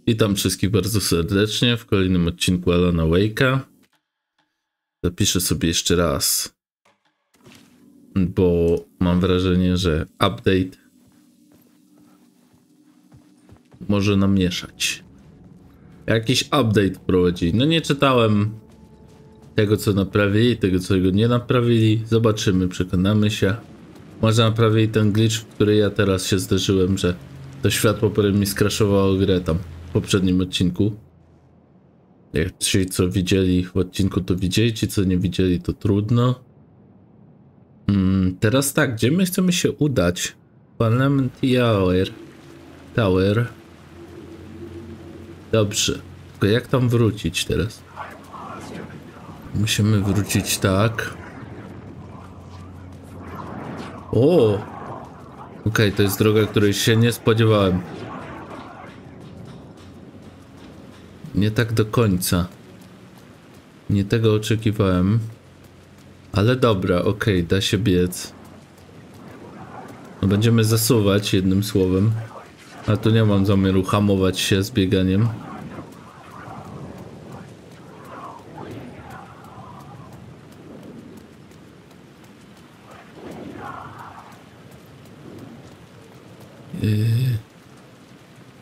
Witam wszystkich bardzo serdecznie w kolejnym odcinku Alana Wake'a. Zapiszę sobie jeszcze raz, bo mam wrażenie, że update może namieszać. Jakiś update prowadzili. No nie czytałem tego, co naprawili, tego, co nie naprawili. Zobaczymy, przekonamy się. Może naprawili ten glitch, w który ja teraz się zdarzyłem, że to światło powiem mi skraszowało grę tam w poprzednim odcinku. Jak ci, co widzieli w odcinku, to widzieli, ci, co nie widzieli, to trudno. Teraz tak, gdzie my chcemy się udać? Parliament Tower. Dobrze, tylko jak tam wrócić teraz? Musimy wrócić tak. O! Okej, to jest droga, której się nie spodziewałem. Nie tak do końca. Nie tego oczekiwałem. Ale dobra, okej, da się biec. No będziemy zasuwać, jednym słowem. A tu nie mam zamiaru hamować się z bieganiem.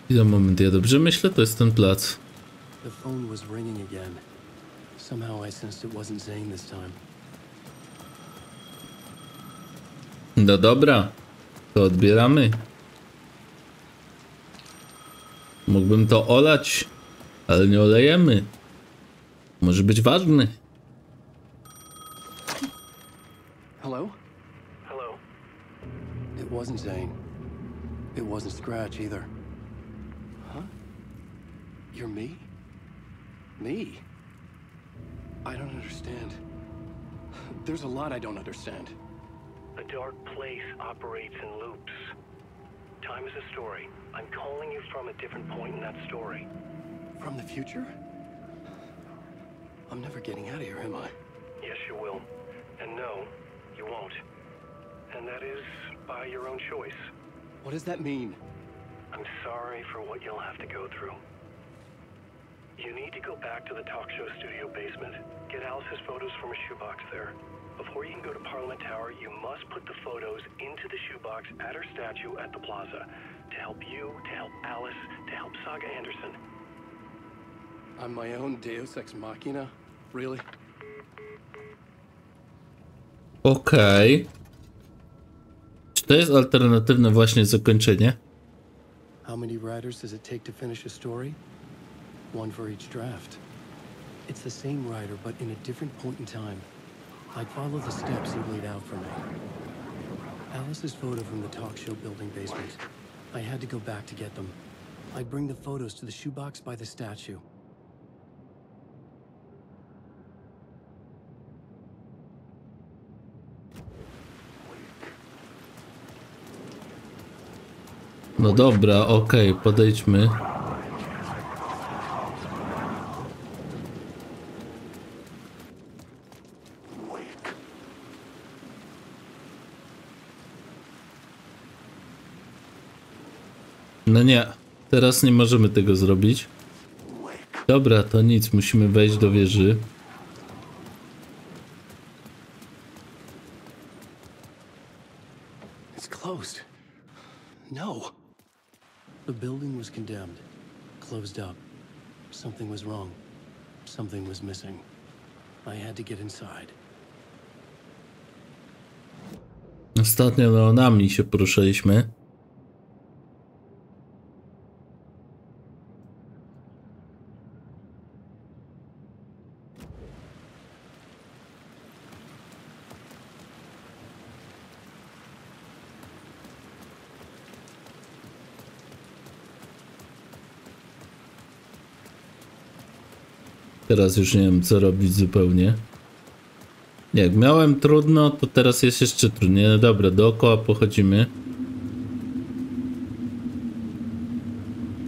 Chwila, moment, ja dobrze myślę? To jest ten plac. No dobra, to odbieramy. Mógłbym to olać, ale nie olejemy. Może być ważny. Hello? Hello. It wasn't Zane. It wasn't Scratch either. Huh? You're me? Me? I don't understand. There's a lot I don't understand. A dark place operates in loops. Time is a story. I'm calling you from a different point in that story. From the future? I'm never getting out of here, am I? Yes, you will. And no, you won't. And that is by your own choice. What does that mean? I'm sorry for what you'll have to go through. You need to go back to the talk show studio basement. Get Alice's photos from a shoebox there. Before you can go to Parliament Tower, you must put the photos into the shoebox at her statue at the plaza. To help you, to help Alice, to help Saga Anderson. I'm my own Deus Ex Machina? Really? Okej. Czy to jest alternatywne właśnie zakończenie? How many writers does it take to finish a story? One for each draft. It's the same writer, but in a different point in time. I'd follow the steps he laid out for me. Alice's photo from the talk show building basement. I had to go back to get them. I'd bring the photos to the shoebox by the statue. No dobra, okej, podejdźmy. No nie, teraz nie możemy tego zrobić. Dobra, to nic, musimy wejść do wieży. It's closed. No. The building was condemned, closed up. Something was wrong. Something was missing. I had to get inside. Ostatnio neonami się poruszaliśmy. Teraz już nie wiem, co robić zupełnie. Jak miałem trudno, to teraz jest jeszcze trudniej. No dobra, dookoła pochodzimy.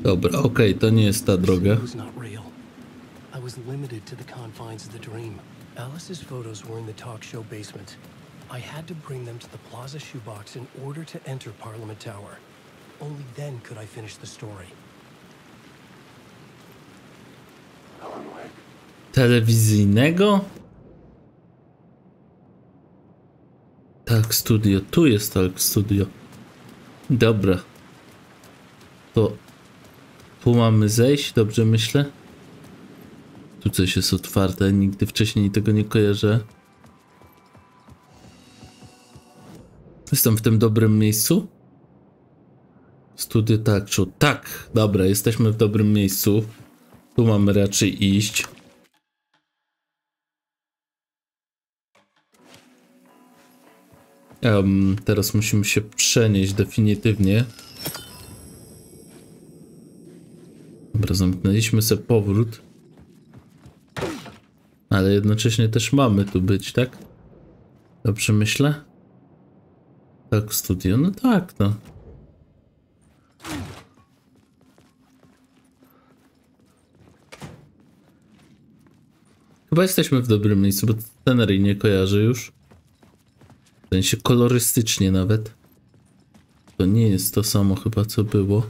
Dobra, okej, to nie jest ta droga. Alice's photos were in the talk show basement. I had to bring them to the Plaza shoebox in order to enter Parliament Tower. Only then could I finish the story. telewizyjnego? Tak, studio. Tu jest tak, studio. Dobra. To tu mamy zejść, dobrze myślę? Tu coś jest otwarte, nigdy wcześniej tego nie kojarzę. Jestem w tym dobrym miejscu? Studio tak, tak, dobra, jesteśmy w dobrym miejscu. Tu mamy raczej iść. Teraz musimy się przenieść definitywnie. Dobra, zamknęliśmy sobie powrót. Ale jednocześnie też mamy tu być, tak? Dobrze myślę? Tak, studio, no tak, no. Chyba jesteśmy w dobrym miejscu, bo scenerii nie kojarzę już. W sensie kolorystycznie nawet. To nie jest to samo chyba, co było.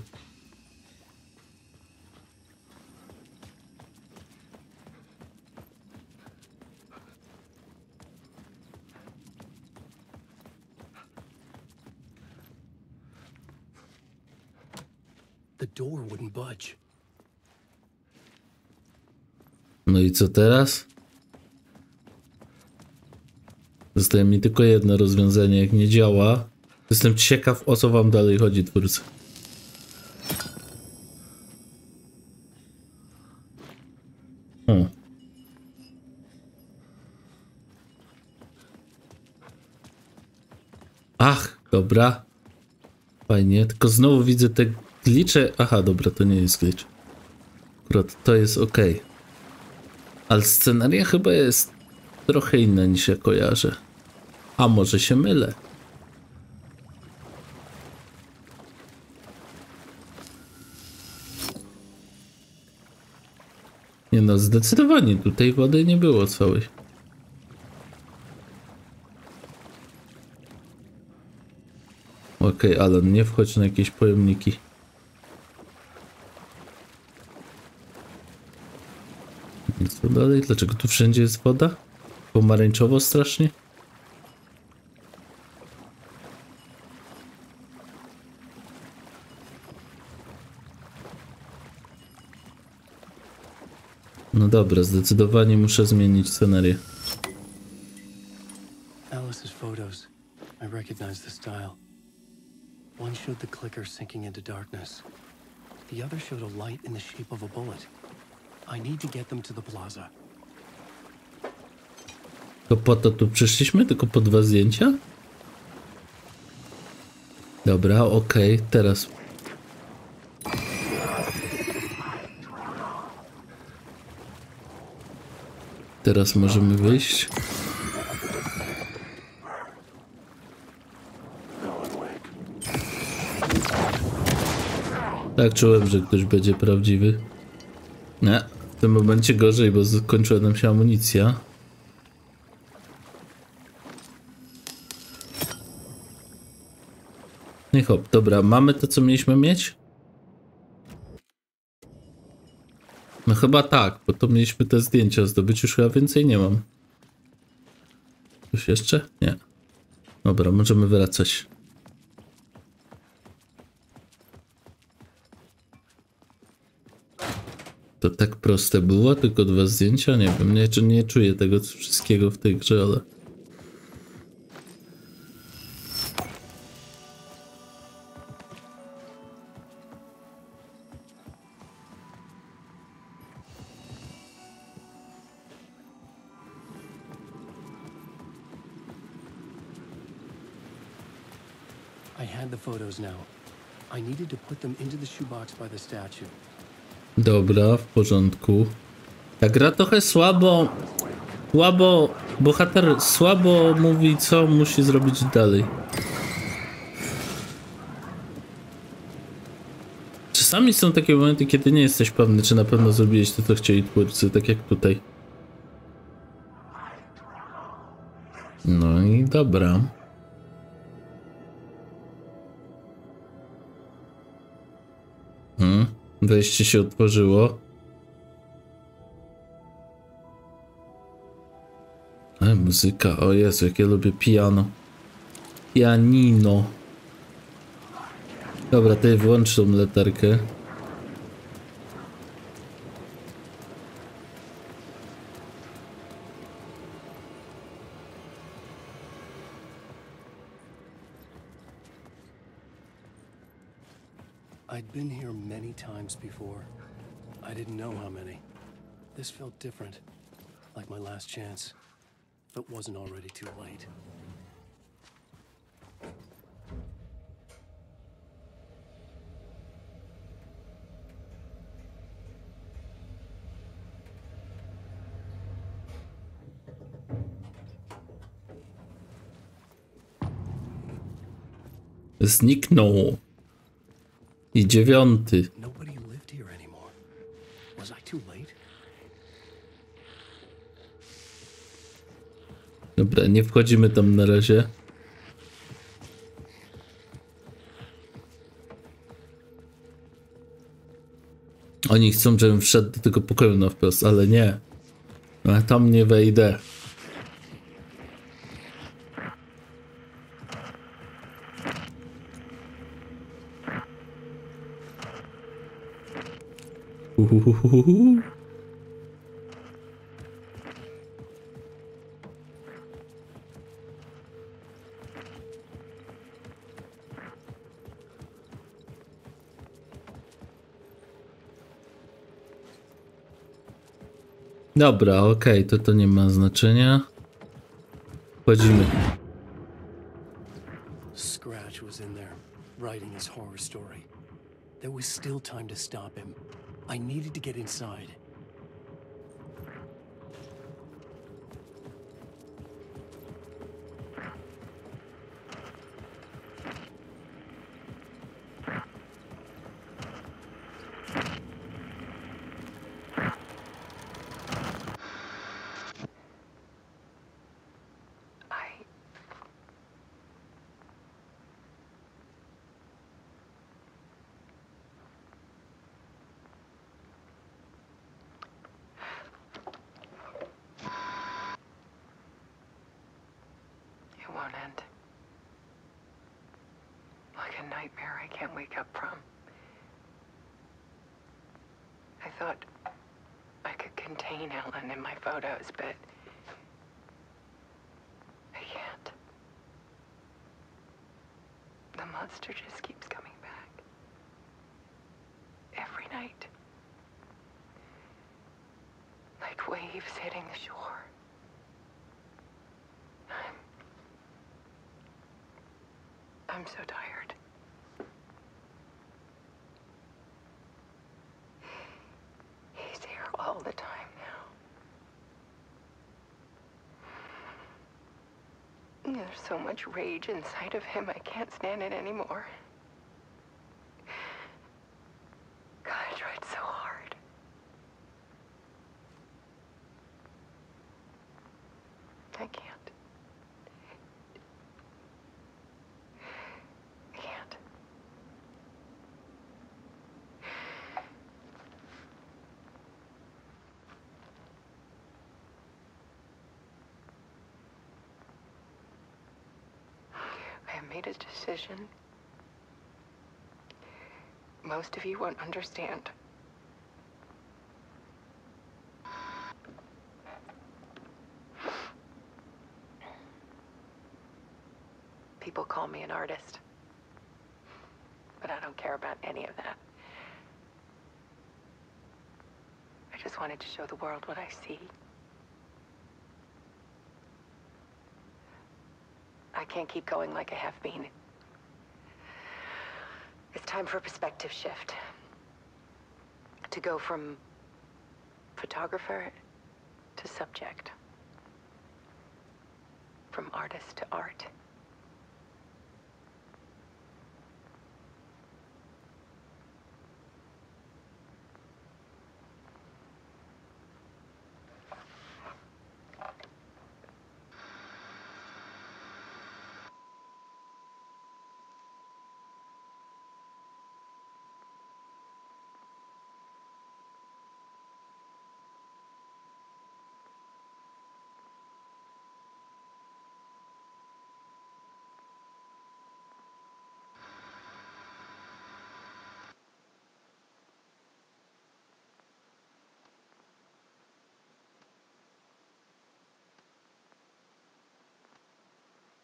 The door wouldn't budge. No i co teraz? Zostaje mi tylko jedno rozwiązanie, jak nie działa. Jestem ciekaw, o co wam dalej chodzi, twórcy. Ach, dobra. Fajnie, tylko znowu widzę te glitche. Aha, dobra, to nie jest glitch. Akurat to jest ok. Ale scenaria chyba jest trochę inna niż ja kojarzę. A może się mylę? Nie no, zdecydowanie tutaj wody nie było całej. Okej, Alan, nie wchodź na jakieś pojemniki. I co dalej? Dlaczego tu wszędzie jest woda? Pomarańczowo strasznie? No dobra, zdecydowanie muszę zmienić scenerię. Alice's photos. I recognize the style. One showed the clicker sinking into darkness. The other showed a light in the shape of a bullet. I need to get them to the plaza. To po to tu przyszliśmy? Tylko po 2 zdjęcia? Dobra, okej, teraz. Teraz możemy wyjść. Tak, czułem, że ktoś będzie prawdziwy. Nie, w tym momencie gorzej, bo skończyła nam się amunicja. No i hop, dobra, mamy to, co mieliśmy mieć? No chyba tak, bo to mieliśmy te zdjęcia zdobyć, już chyba więcej nie mam. Coś jeszcze? Nie. Dobra, możemy wracać. To tak proste było, tylko 2 zdjęcia? Nie wiem, nie czuję tego wszystkiego w tej grze, ale... I had the photos now. I needed to put them into the shoebox by the statue. Dobra, w porządku. Ta gra trochę słabo, bohater słabo mówi, co musi zrobić dalej. Czasami są takie momenty, kiedy nie jesteś pewny, czy na pewno zrobiłeś to, co chcieli twórcy, tak jak tutaj. No i dobra. Wejście się otworzyło. muzyka, o Jezu, jak ja lubię piano. Pianino. Dobra, tutaj włącz tą latarkę. I'd been here many times before. I didn't know how many. This felt different, like my last chance, but wasn't already too late. Zniknął. I 9. Nobody lived here anymore. Was I too late? Dobra, nie wchodzimy tam na razie. Oni chcą, żebym wszedł do tego pokoju na wprost, ale nie. A tam nie wejdę. Uhuhuhuhu. Dobra, okej, to nie ma znaczenia. Wchodzimy. Scratch was in there, writing his horror story. There was still time to stop him. I needed to get inside. Nightmare I can't wake up from. I thought I could contain Ellen in my photos, but I can't. The monster just keeps coming back. Every night. Like waves hitting the shore. I'm so tired. He's here all the time now. There's so much rage inside of him, I can't stand it anymore. God, I tried so hard. I can't. I have made a decision. Most of you won't understand. People call me an artist, but I don't care about any of that. I just wanted to show the world what I see. I can't keep going like I have been. It's time for a perspective shift. To go from photographer to subject. From artist to art.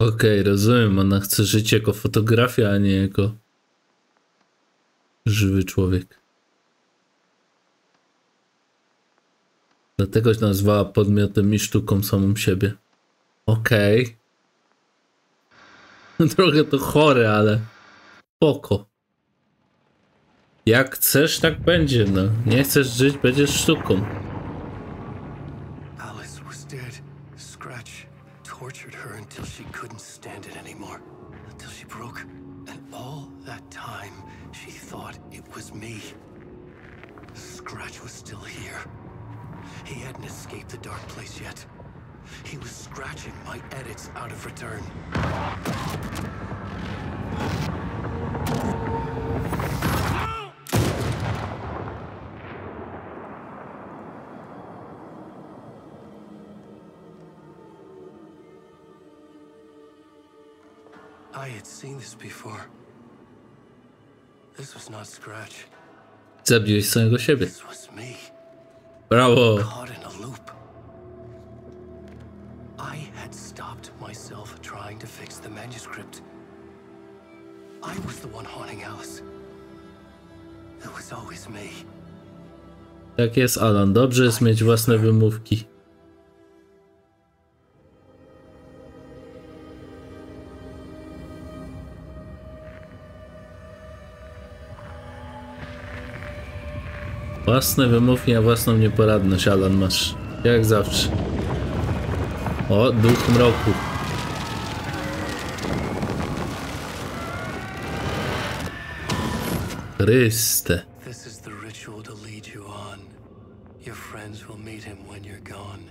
Okej, rozumiem, ona chce żyć jako fotografia, a nie jako żywy człowiek. Dlatego się nazwała podmiotem i sztuką samą siebie. Okej. Trochę to chore, ale spoko. Jak chcesz, tak będzie, no. Nie chcesz żyć, będziesz sztuką. Alice was dead. Scratch tortured her until she couldn't stand it anymore. Until she broke. And all that time, she thought it was me. Scratch was still here. He hadn't escaped the dark place yet. He was scratching my edits out of return. I had seen this before. This was not Scratch. Zabiłeś samego siebie. This was me. Brawo. Caught in a loop. I had stopped myself trying to fix the manuscript. I was the one haunting Alice. It was always me. Tak jest, Alan. Dobrze jest mieć własne wymówki. Własne wymówki, a własną nieporadność, Alan, masz. Jak zawsze. O, duch mroku. Chryste. This is the ritual to lead you on. Your friends will meet him when you're gone.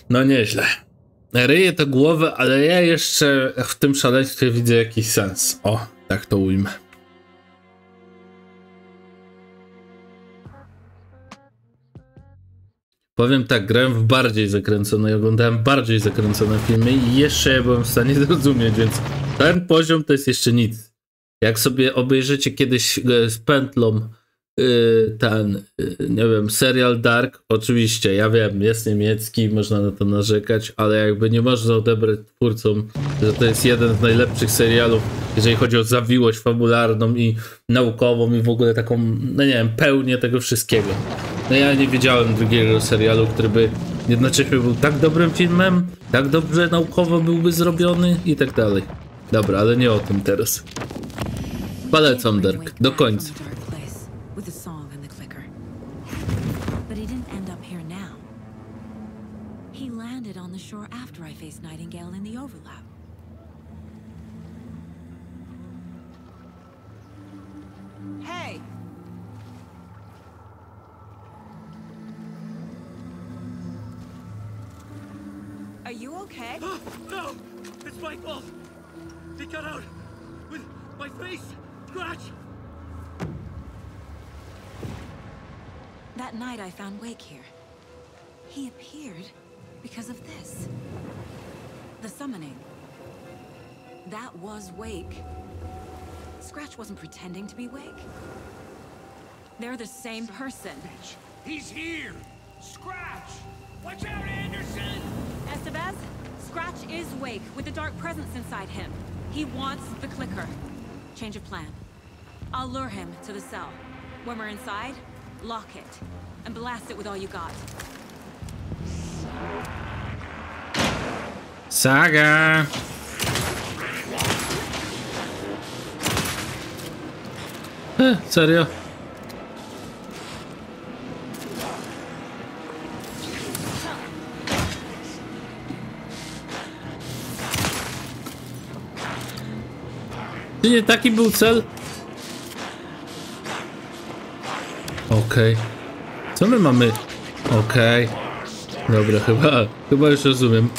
No nieźle. Ryję to głowę, ale ja jeszcze w tym szaleństwie widzę jakiś sens. O, tak to ujmę. Powiem tak, grałem w bardziej zakręcone i oglądałem bardziej zakręcone filmy i jeszcze je byłem w stanie zrozumieć, więc ten poziom to jest jeszcze nic. Jak sobie obejrzycie kiedyś z pętlą nie wiem, serial Dark, oczywiście, ja wiem, jest niemiecki, można na to narzekać, ale jakby nie można odebrać twórcom, że to jest jeden z najlepszych serialów, jeżeli chodzi o zawiłość fabularną i naukową i w ogóle taką, no nie wiem, pełnię tego wszystkiego. No ja nie widziałem drugiego serialu, który by jednocześnie był tak dobrym filmem, tak dobrze naukowo byłby zrobiony i tak dalej. Dobra, ale nie o tym teraz. Polecam Dark, do końca. Hey! Are you okay? No! It's my fault! They got out with my face! Scratch! That night I found Wake here. He appeared because of this. The summoning. That was Wake. Scratch wasn't pretending to be Wake. They're the same person. He's here! Scratch! Watch out, Anderson! Estevez, Scratch is Wake with the dark presence inside him. He wants the clicker. Change of plan. I'll lure him to the cell. When we're inside, lock it and blast it with all you got. Saga! Serio? Czy nie taki był cel? Okej. Co my mamy? Okej. Dobra, chyba już rozumiem.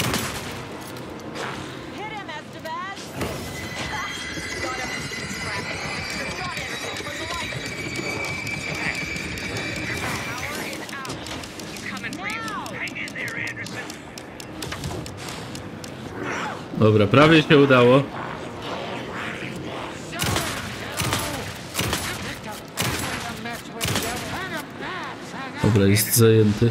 Dobra, prawie się udało. Dobra, jest zajęty.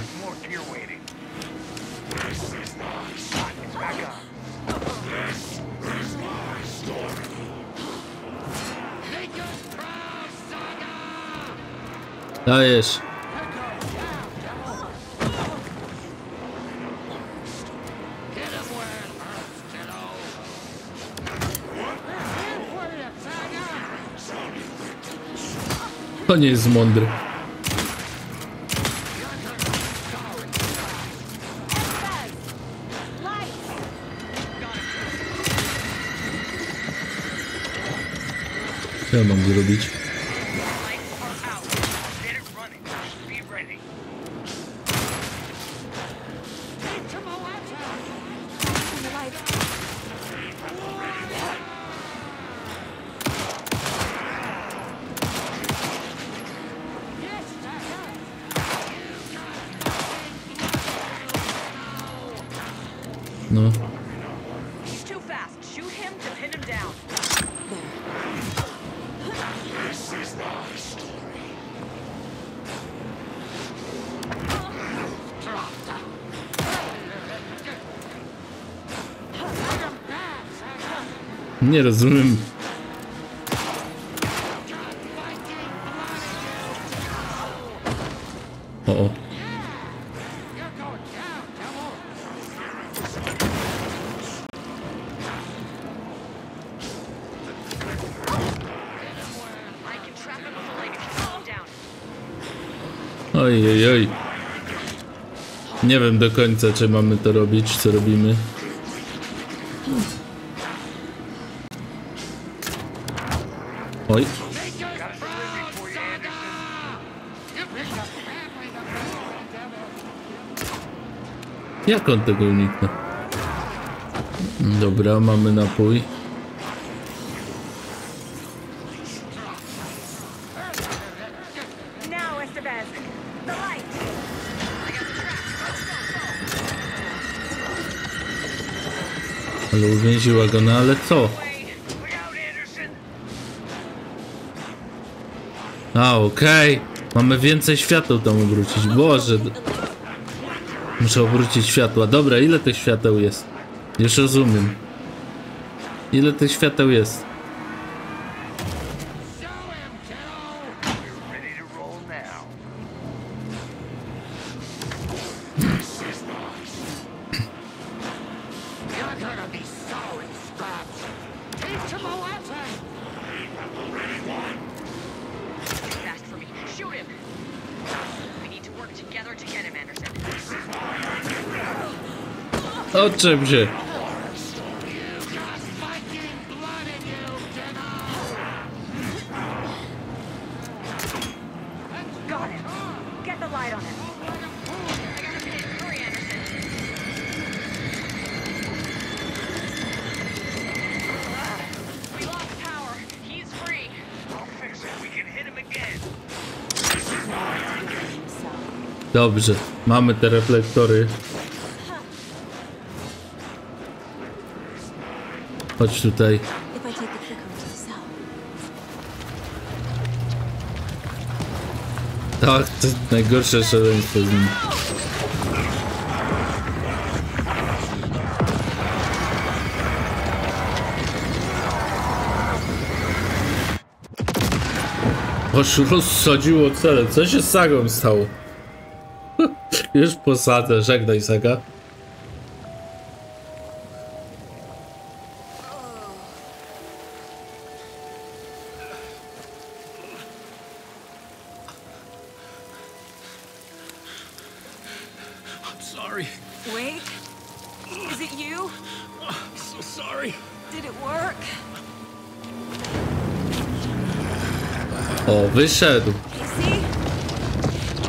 Dajesz. To nie jest mądry. Co ja mam zrobić? No. Nie rozumiem. O. Oj, oj. Nie wiem do końca, czy mamy to robić, co robimy. Oj. Jak on tego uniknął? Dobra, mamy napój. Ale uwięziła go, no ale co? A, okej. Mamy więcej świateł tam obrócić. Boże. Muszę obrócić światła. Dobra, ile tych świateł jest? Już rozumiem. Ile tych świateł jest? O czym się? Dobrze, mamy te reflektory. Chodź tutaj. Tak, to najgorsze szaleństwo z nim. Aż rozsadziło cele. Co się z Sagą stało? Już posadzę. Żegnaj, Saga. Wait, is it you? I'm so sorry. Did it work? O, wyszedł.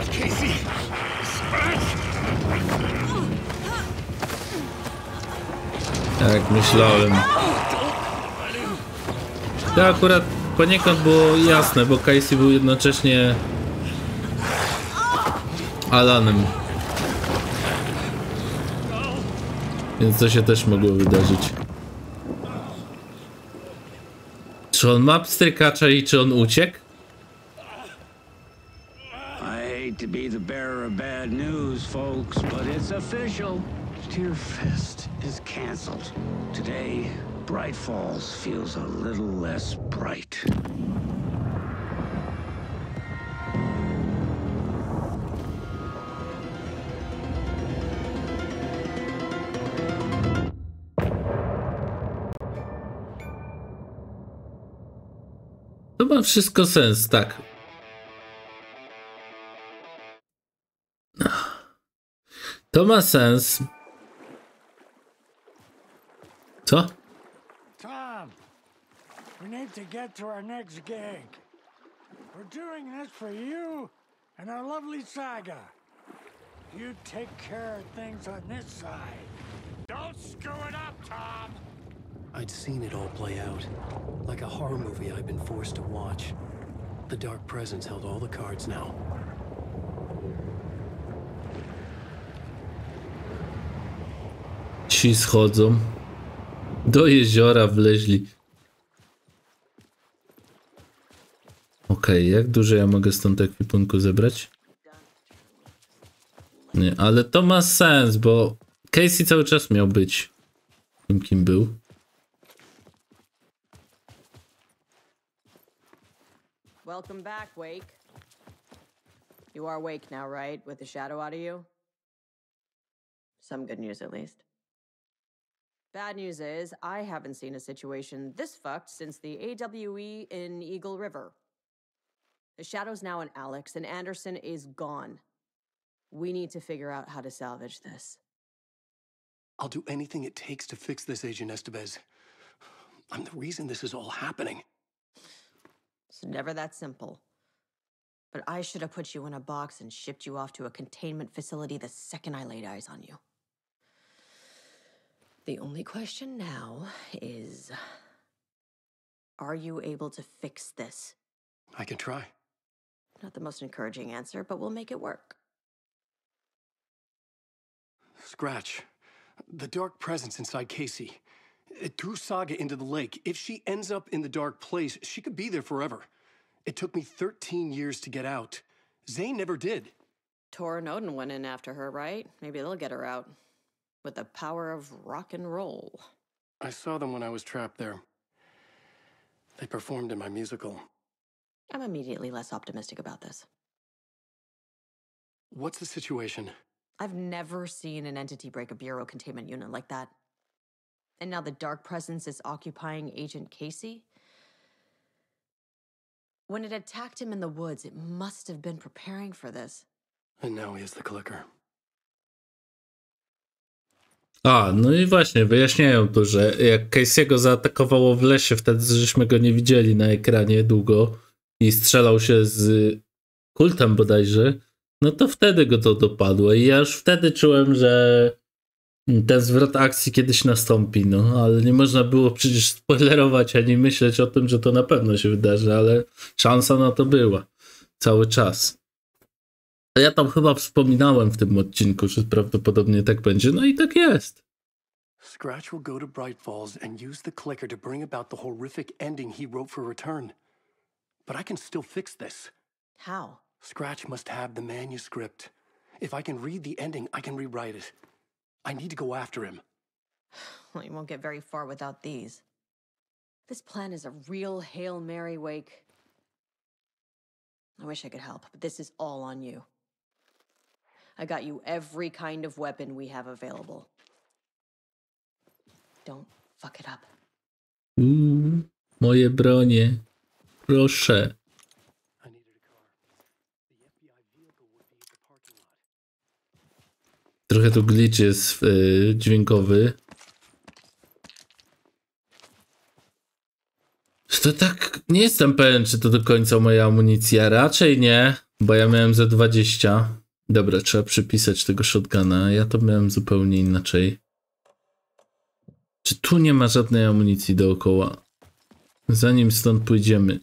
Casey. Jak myślałem. To akurat poniekąd było jasne, bo Casey był jednocześnie Alanem. Więc to się też mogło wydarzyć. Czy on ma pstrykacza i czy on uciekł? I hate to to be the bearer of bad news, folks, but it's official. Tear Fest is canceled. Today, Bright Falls feels a little less bright. To ma wszystko sens, tak. To ma sens. Co? Tom, we need to get to our next gig. We're doing this for you and our lovely Saga. You take care of things on this side. Don't screw it up, Tom! I'd seen it all play out. Like a horror movie I'd been forced to watch. The Dark Presence held all the cards now. Ci schodzą. Do jeziora wleźli. Okej, jak dużo ja mogę stąd ekwipunku zebrać? Nie, ale to ma sens, bo Casey cały czas miał być tym, kim był. Welcome back, Wake. You are Wake now, right? With the shadow out of you? Some good news, at least. Bad news is, I haven't seen a situation this fucked since the AWE in Eagle River. The shadow's now in Alex, and Anderson is gone. We need to figure out how to salvage this. I'll do anything it takes to fix this, Agent Estevez. I'm the reason this is all happening. It's never that simple. But I should have put you in a box and shipped you off to a containment facility the second I laid eyes on you. The only question now is, are you able to fix this? I can try. Not the most encouraging answer, but we'll make it work. Scratch. The Dark Presence inside Casey. It threw Saga into the lake. If she ends up in the dark place, she could be there forever. It took me 13 years to get out. Zane never did. Tor and Odin went in after her, right? Maybe they'll get her out. With the power of rock and roll. I saw them when I was trapped there. They performed in my musical. I'm immediately less optimistic about this. What's the situation? I've never seen an entity break a bureau containment unit like that. And now the Dark Presence is occupying Agent Casey? When it attacked him in the woods, it must have been preparing for this. And now he has the clicker. A, no i właśnie, wyjaśniają to, że jak Casey'ego zaatakowało w lesie, wtedy żeśmy go nie widzieli na ekranie długo i strzelał się z kultem bodajże, no to wtedy go to dopadło i ja już wtedy czułem, że ten zwrot akcji kiedyś nastąpi, no ale nie można było przecież spoilerować ani myśleć o tym, że to na pewno się wydarzy, ale szansa na to była cały czas. Ja tam chyba wspominałem w tym odcinku, że prawdopodobnie tak będzie, no i tak jest. Scratch will go to Bright Falls and use the clicker to bring about the horrific ending he wrote for Return. But I can still fix this. How? Scratch must have the manuscript. If I can read the ending, I can rewrite it. I need to go after him. Well, you won't get very far without these. This plan is a real Hail Mary, Wake. I wish I could help, but this is all on you. I got you every kind of weapon we have available. Don't fuck it up. Moje bronie. Proszę. I needed a car. The FBI vehicle would be at the parking lot. Trochę tu glitch jest dźwiękowy. To tak, nie jestem pewien, czy to do końca moja amunicja. Raczej nie, bo ja miałem ze 20. Dobra, trzeba przypisać tego shotguna. Ja to miałem zupełnie inaczej. Czy tu nie ma żadnej amunicji dookoła? Zanim stąd pójdziemy.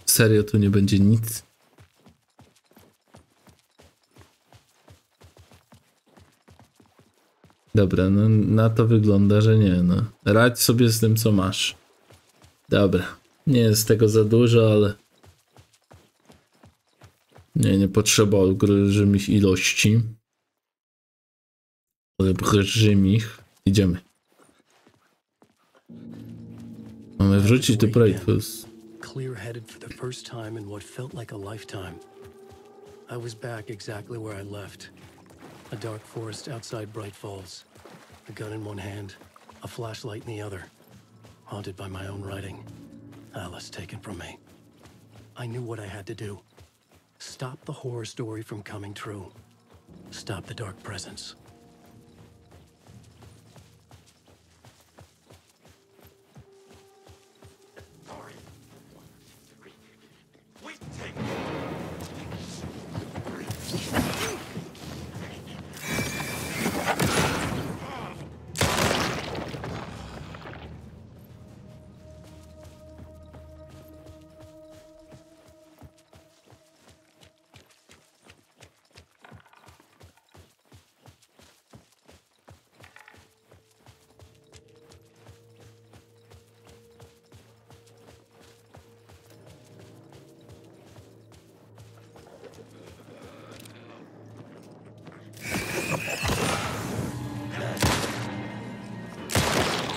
Serio, tu nie będzie nic? Dobra, no na to wygląda, że nie, no. Radź sobie z tym, co masz. Dobra, nie jest tego za dużo, ale... Nie potrzeba olbrzymich ilości. Olbrzymich. Idziemy. Mamy wrócić do projektu. Clear-headed for the first time in what felt like a lifetime. I was back exactly where I left. A dark forest outside Bright Falls. A gun in one hand, a flashlight in the other. Haunted by my own writing. Alice taken from me. I knew what I had to do. Stop the horror story from coming true. Stop the dark presence.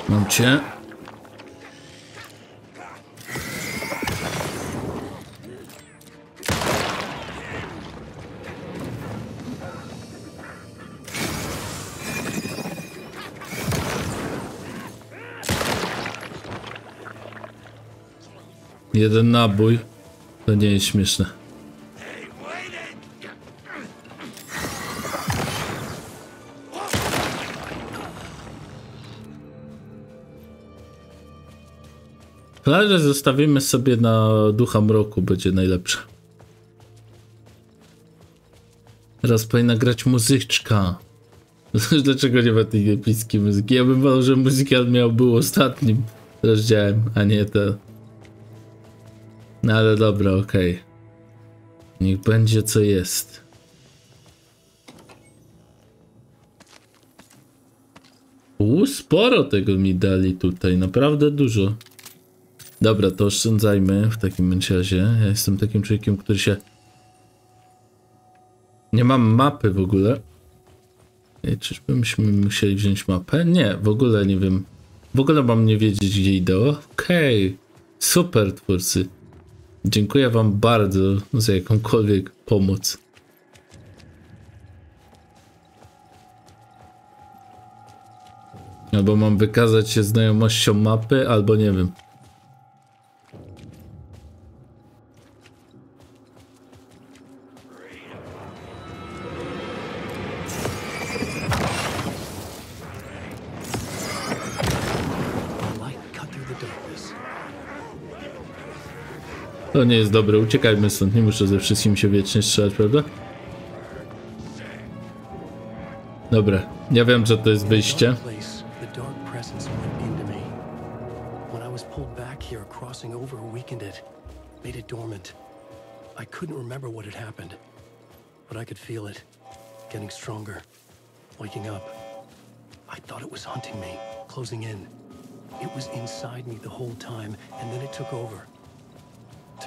Mam cię. Jeden nabój. To nie jest śmieszne. Plażę zostawimy sobie na ducha mroku, będzie najlepsze. Teraz powinna grać muzyczka. Dlaczego nie ma tej epickiej muzyki? Ja bym wolał, że muzyka był ostatnim rozdziałem, a nie to. No ale dobra, okej. Niech będzie co jest. Sporo tego mi dali tutaj, naprawdę dużo. Dobra, to oszczędzajmy w takim razie. Ja jestem takim człowiekiem, który się... Nie mam mapy w ogóle. Ej, czyżbyśmy musieli wziąć mapę? Nie, w ogóle nie wiem. W ogóle mam nie wiedzieć, gdzie idę. Okej. Super, twórcy. Dziękuję wam bardzo za jakąkolwiek pomoc. Albo mam wykazać się znajomością mapy, albo nie wiem. To nie jest dobre, uciekajmy stąd, nie muszę ze wszystkim się wiecznie strzelać, prawda? Dobra, ja wiem, że to jest wyjście. I couldn't remember what had happened, but I could feel it, getting stronger, waking up. I thought it was hunting me, closing in. It was inside me the whole time, and then it took over.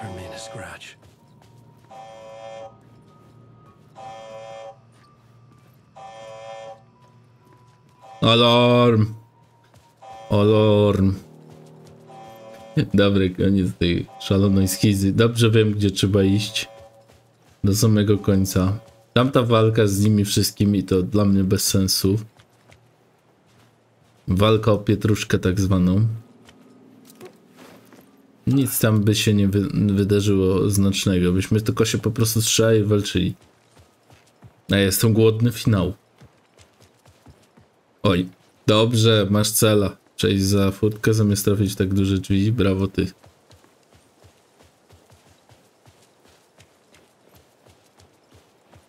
Turned me into scratch. Alarm! Alarm! Dobry koniec tej szalonej schizy. Dobrze wiem, gdzie trzeba iść. Do samego końca. Tamta walka z nimi wszystkimi to dla mnie bez sensu. Walka o pietruszkę tak zwaną. Nic tam by się nie wydarzyło znacznego. Byśmy tylko się po prostu strzelali i walczyli. A ja jestem głodny finału. Oj, dobrze, masz cela. Przejść za furtkę zamiast trafić tak duże drzwi. Brawo ty.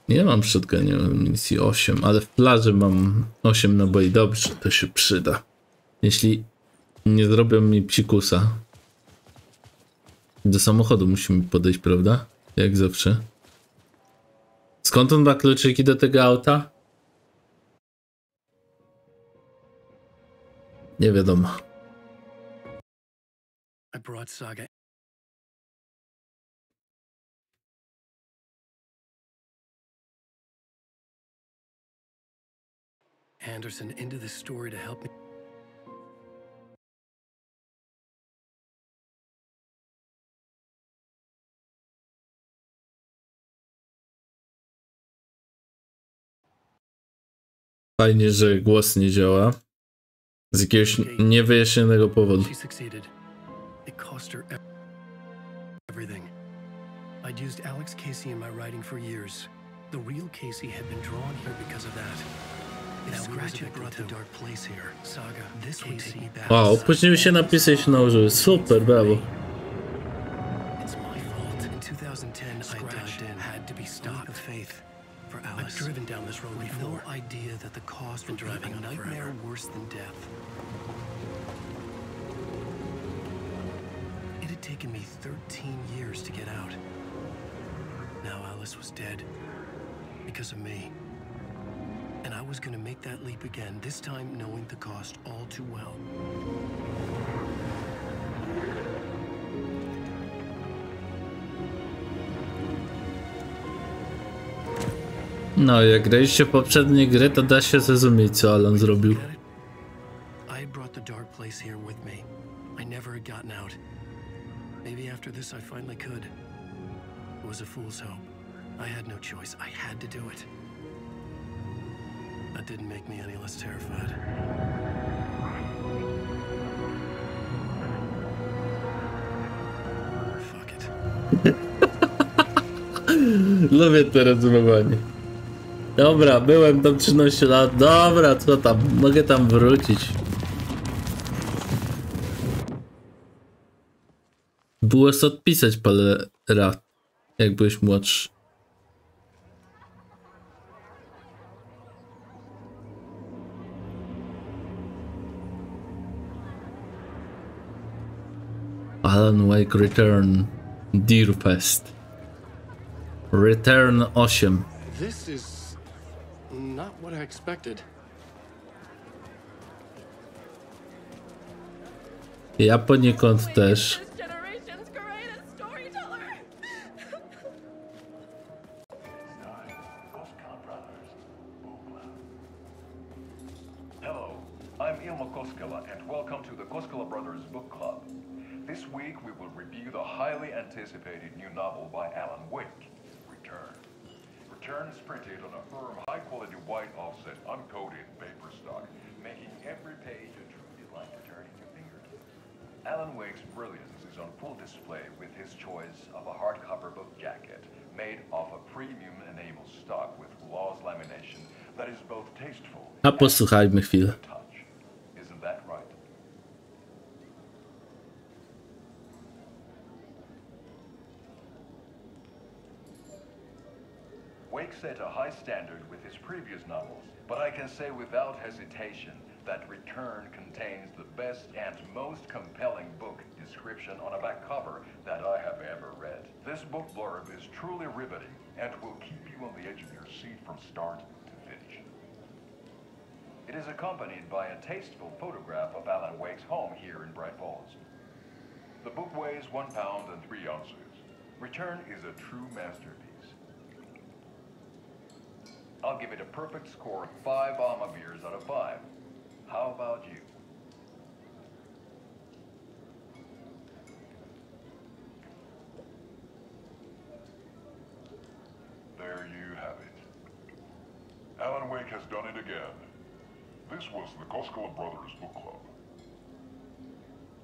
Nie mam shotgun, nie mam amunicji 8, ale w plaży mam 8 naboi. Dobrze, to się przyda. Jeśli nie zrobią mi psikusa. Do samochodu musimy podejść, prawda? Jak zawsze. Skąd on ma kluczyki do tego auta? Nie wiadomo. I brought Saga Anderson into this story to help me. Fajnie, że głos nie działa. Z jakiegoś niewyjaśnionego powodu. She succeeded. It cost her everything. I'd used Alex Casey in my writing for years. The real Casey had been drawn here because of that. If Scratch had brought the dark place here, Saga, this would take me back. Wow, opóźniły się napisy i się nałożyły. Super, brawo. It's my fault. In 2010, Scratch had to be stopped. Of faith for Alice. I've driven down this road with no idea that the cost would drive a nightmare worse than death. It had taken me 13 years to get out. Now Alice was dead because of me. And I was gonna make that leap again, this time knowing the cost all too well. No, jak graliście w poprzednie gry, to da się zrozumieć, co Alan zrobił. I had brought the dark place here with me. I never had gotten out. Maybe after this I finally could. It was a fool's hope. I had no choice. I had to do it. That didn't make me any less terrified. Fuck it. Lubię to rozumowanie. Dobra, byłem tam 13 lat. Dobra, co tam? Mogę tam wrócić. Było co odpisać parę lat, jak byłeś młodszy. Alan Wake Return Deerfest Return 8. This is not what I expected. Ja poniekąd też. This week we will review the highly anticipated new novel by Alan Wake, Return. Return is printed on a firm, high-quality white offset, uncoated paper stock, making every page a true delight to turn in your fingertips. Alan Wake's brilliance is on full display with his choice of a hardcover book jacket made of a premium enamel stock with gloss lamination that is both tasteful A posłuchajmy chwilę. and touch. Isn't that right? Wake set a high standard with his previous novels, but I can say without hesitation that Return contains the best and most compelling book description on a back cover that I have ever read. This book blurb is truly riveting and will keep you on the edge of your seat from start to finish. It is accompanied by a tasteful photograph of Alan Wake's home here in Bright Falls. The book weighs 1 pound and 3 ounces. Return is a true masterpiece. I'll give it a perfect score of 5 Alma beers out of 5. How about you? There you have it. Alan Wake has done it again. This was the Koskela Brothers Book Club.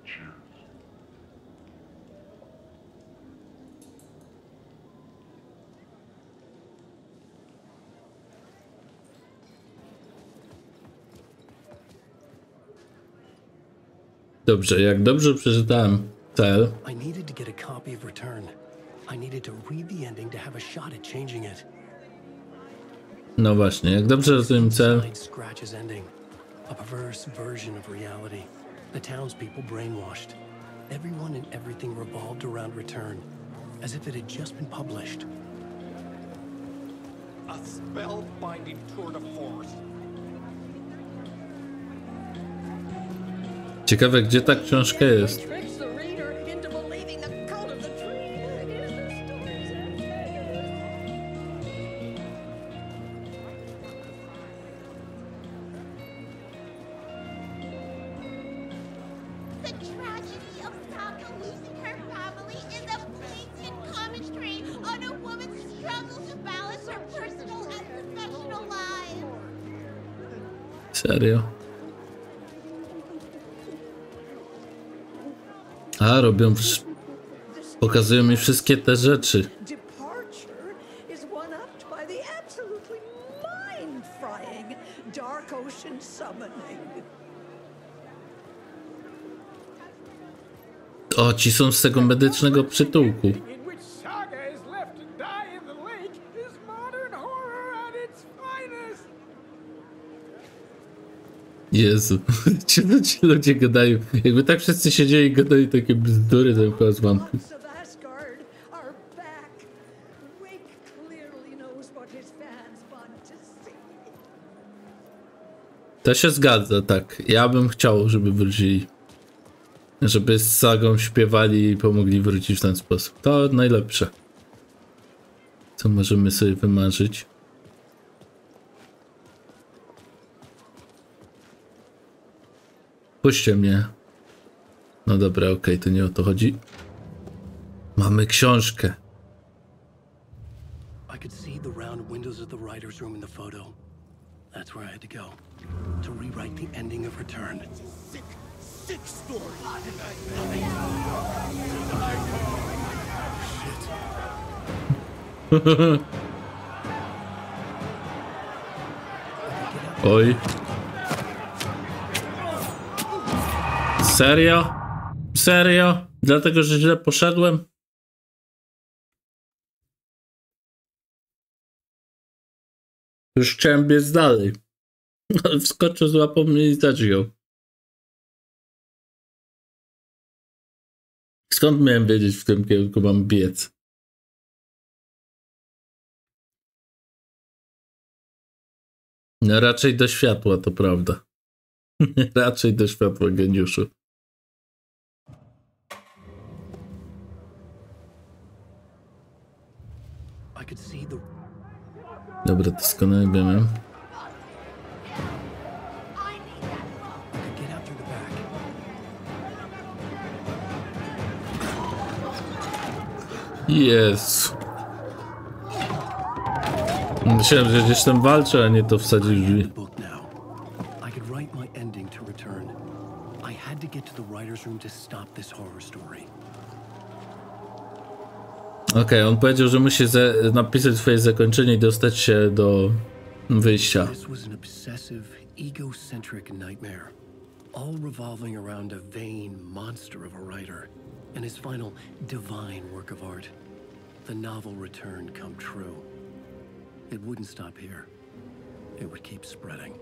Cheers. Dobrze, jak dobrze przeczytałem cel. I needed to get a copy of Return. I needed to read the ending to have a shot at changing it. No właśnie, jak dobrze rozumiem cel. Scratch's ending. A perverse version of reality. The townspeople brainwashed. Everyone and everything revolved around Return, as if it had just been published. A spellbinding tour de force. Ciekawe, gdzie ta książka jest. losing her family is a blatant commentary on a woman's struggle to balance her personal and professional lives. Serio? A, robią... Pokazują mi wszystkie te rzeczy. Departure is one-upped by the absolutely mind-frying Dark Ocean summoning. O, ci są z tego medycznego przytułku. In which Saga is left to die in the lake is modern horror at its finest. Jezu, ci ludzie gadają. Jakby tak wszyscy siedzieli i gadali takie bzdury, to bym chyba złamał. To się zgadza, tak. Ja bym chciał, żeby wrócili. Żeby z Sagą śpiewali i pomogli wrócić w ten sposób. To najlepsze. Co możemy sobie wymarzyć? Puśćcie mnie. No dobra, okej, to nie o to chodzi. Mamy książkę. I could see the round windows of the writer's room in the photo. That's where I had to go. To rewrite the ending of Return. Sick story. Oj. Serio? Serio? Dlatego, że źle poszedłem? Już chciałem biec dalej. Ale wskoczył, złapał mnie i zaczął. Skąd miałem wiedzieć, w tym kierunku mam biec? No raczej do światła, to prawda. Raczej do światła, geniuszu. Dobra, doskonale wiemy. Jezu. Myślałem, że gdzieś tam walczę, a nie to wsadził w drzwi. Okej, on powiedział, że musi napisać swoje zakończenie i dostać się do wyjścia. All revolving around a vain monster of a writer and his final divine work of art, the novel Return come true. It wouldn't stop here. It would keep spreading.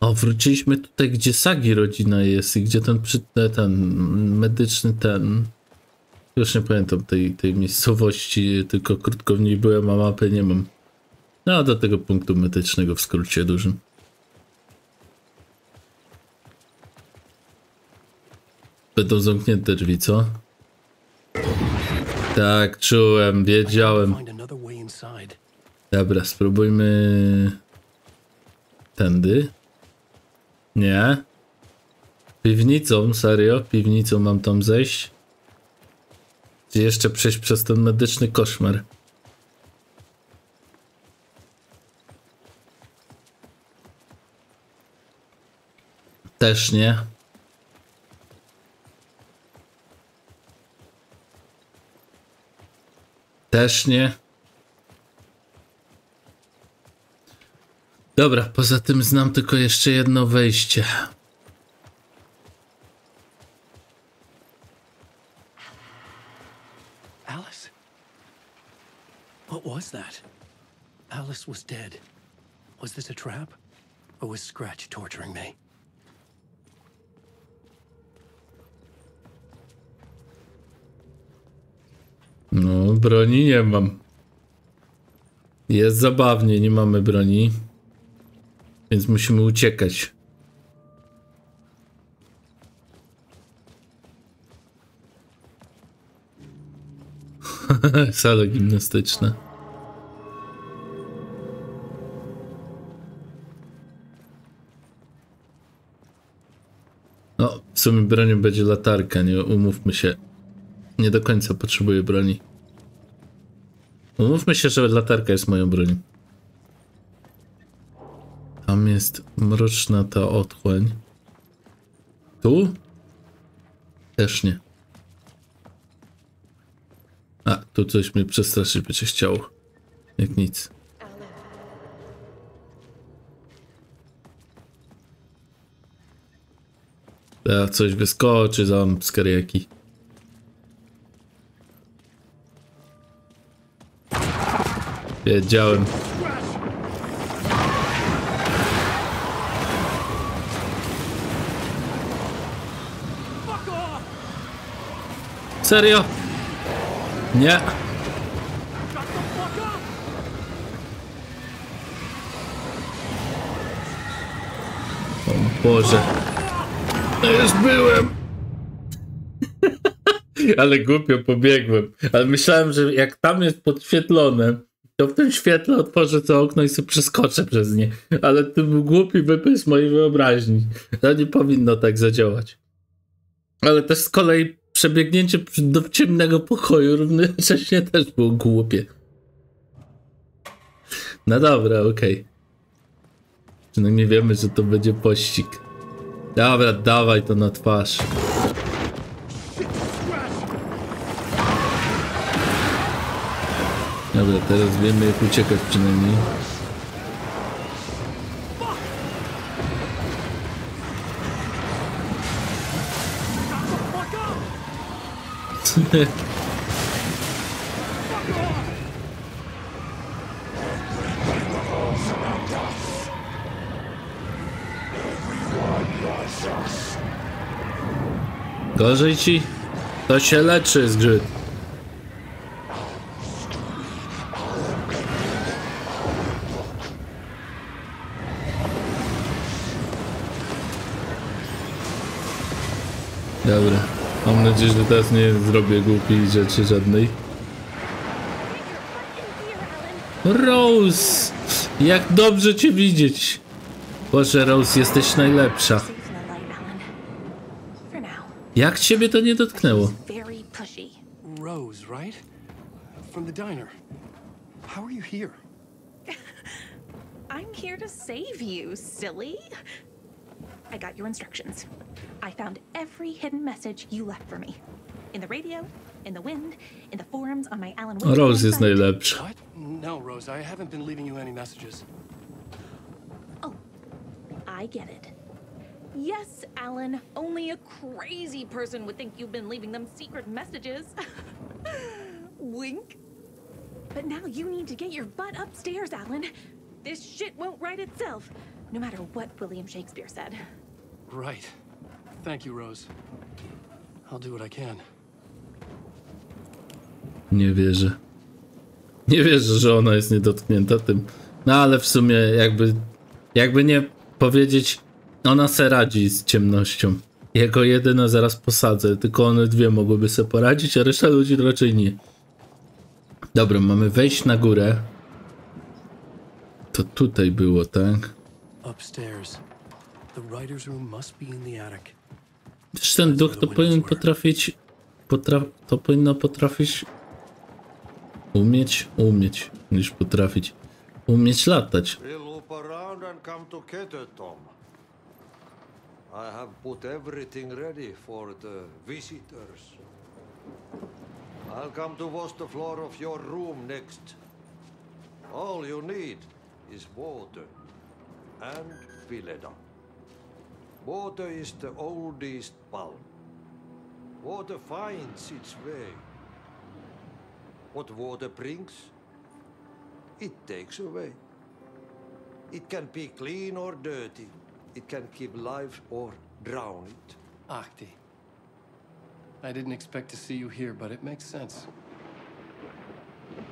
O, wróciliśmy tutaj, gdzie Sagi rodzina jest i gdzie ten medyczny już nie pamiętam tej miejscowości, tylko krótko w niej byłem, a mapy nie mam. No, do tego punktu medycznego w skrócie dużym. Będą zamknięte drzwi, co? Tak, czułem, wiedziałem. Dobra, spróbujmy... Tędy. Nie. Piwnicą, serio? Piwnicą mam tam zejść? Czy jeszcze przejść przez ten medyczny koszmar? Też nie. Też nie. Dobra, poza tym znam tylko jeszcze jedno wejście. Alice? What was that? Alice was dead. Was this a trap? Or was Scratch torturing me? No, broni nie mam. Jest zabawnie, nie mamy broni. Więc musimy uciekać. Sala gimnastyczna. No, w sumie bronią będzie latarka, nie umówmy się. Nie do końca potrzebuję broni. Umówmy się, że latarka jest moją bronią. Tam jest mroczna ta otchłań. Tu? Też nie. A, tu coś mnie przestraszyć będzie chciało. Jak nic. A coś wyskoczy za skariaki. Wiedziałem. Serio? Nie. O Boże. No już byłem. Ale głupio pobiegłem. Ale myślałem, że jak tam jest podświetlone, to w tym świetle otworzę to okno i sobie przeskoczę przez nie. Ale to był głupi wypis mojej wyobraźni. To nie powinno tak zadziałać. Ale też z kolei przebiegnięcie do ciemnego pokoju równocześnie też było głupie. No dobra, okej. Przynajmniej wiemy, że to będzie pościg. Dobra, dawaj to na twarz. Dobra, teraz wiemy jak uciekać przynajmniej. Gorzej ci? To się leczy, Zgrzyt. Dobra, mam nadzieję, że teraz nie zrobię głupiej rzeczy żadnej. Rose! Jak dobrze cię widzieć! Boże, Rose, jesteś najlepsza. Jak ciebie to nie dotknęło? Rose, right? From the diner. How are you here? I'm here to save you, silly. I got your instructions. I found every hidden message you left for me. In the radio, in the wind, in the forums, on my Alan Wake. Rose jest najlepsza. What? No, Rose, I haven't been leaving you any messages. Oh, I get it. Yes, Alan, only a crazy person would think you've been leaving them secret messages. Wink. But now you need to get your butt upstairs, Alan. This shit won't right itself, no matter what William Shakespeare said. Right. Thank you, Rose. I'll do what I can. Nie wierzę. Nie wierzę, że ona jest niedotknięta tym. No ale w sumie jakby nie powiedzieć, ona se radzi z ciemnością. Jego jedyna zaraz posadzę, tylko one dwie mogłyby sobie poradzić, a reszta ludzi raczej nie. Dobra, mamy wejść na górę. To tutaj było, tak? Upstairs. The writer's room must be in the attic. Wiesz, ten duch to powinien potrafić... to powinno potrafić... Umieć, niż potrafić. Umieć latać. I have put everything ready for the visitors. I'll come to wash the floor of your room next. All you need is water and fill it up. Water is the oldest bulb. Water finds its way. What water brings, it takes away. It can be clean or dirty. It can keep life or drown it. Ahti. I didn't expect to see you here, but it makes sense.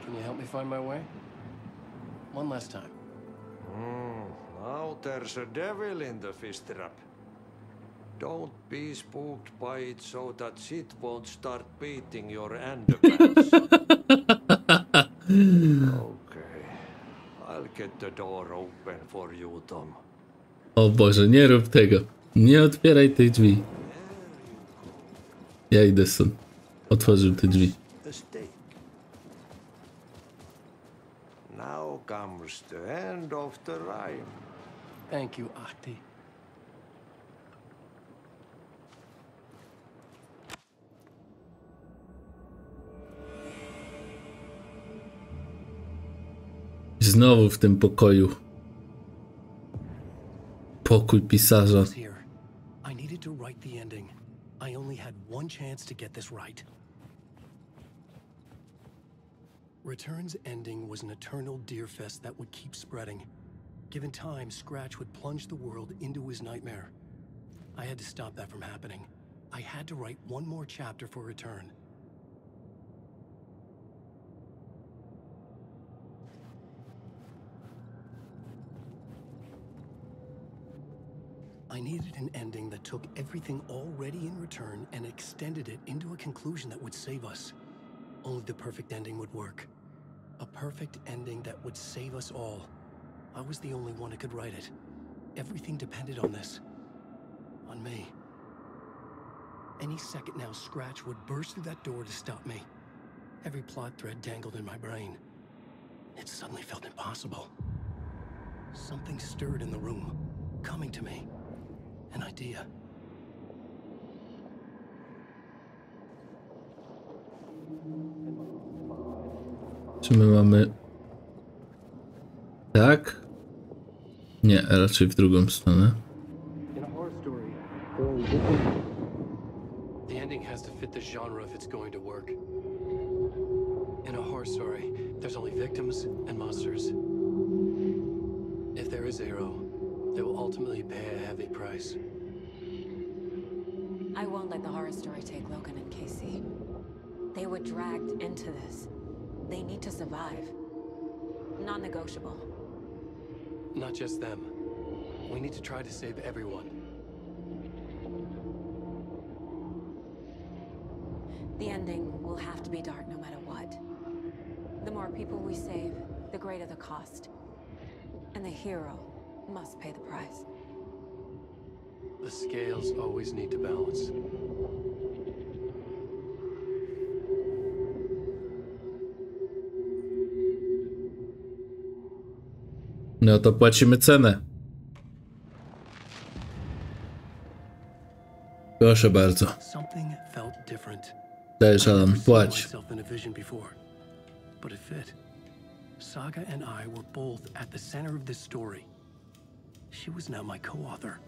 Can you help me find my way? One last time. Now there's a devil in the fish trap. Don't be spooked by it so that shit won't start beating your underpants. Okay. I'll get the door open for you, Tom. O Boże, nie rób tego. Nie otwieraj tych drzwi. Ja idę stąd. Otworzył te drzwi. Now comes the end of the rhyme. Thank you, Ahti. Znowu w tym pokoju. Pokój pisarza. I needed to write the ending. I only had one chance to get this right. Return's ending was an eternal deer fest that would keep spreading. Given time, Scratch would plunge the world into his nightmare. I had to stop that from happening. I had to write one more chapter for Return. I needed an ending that took everything already in Return and extended it into a conclusion that would save us. Only the perfect ending would work. A perfect ending that would save us all. I was the only one who could write it. Everything depended on this. On me. Any second now, Scratch would burst through that door to stop me. Every plot thread dangled in my brain. It suddenly felt impossible. Something stirred in the room, coming to me. An idea. Czy my mamy... Tak? Nie, raczej w drugą stronę. The ending has to fit the genre if it's going to work. In a horror story, there's only victims and monsters. If there is a hero, they will ultimately pay a heavy price. I won't let the horror story take Logan and Casey. They were dragged into this. They need to survive. Non-negotiable. Not just them. We need to try to save everyone. The ending will have to be dark no matter what. The more people we save, the greater the cost. And the hero must pay the price. The scales always need to balance. No to płacimy cenę. Proszę bardzo. Something felt different. Dajesz, Alan, płać. But it fit. Saga and I were both at the center of this story. She was now my co-author.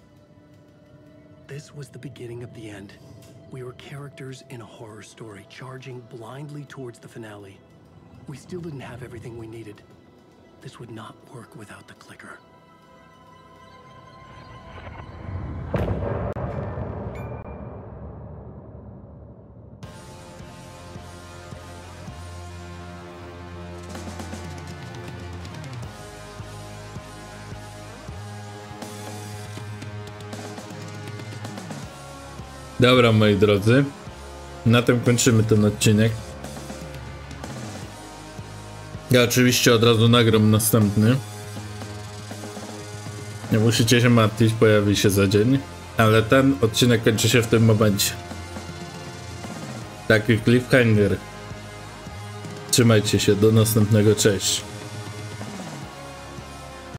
This was the beginning of the end. We were characters in a horror story, charging blindly towards the finale. We still didn't have everything we needed. This would not work without the clicker. Dobra, moi drodzy, na tym kończymy ten odcinek. Ja oczywiście od razu nagram następny. Nie musicie się martwić, pojawi się za dzień. Ale ten odcinek kończy się w tym momencie. Taki cliffhanger. Trzymajcie się, do następnego, cześć.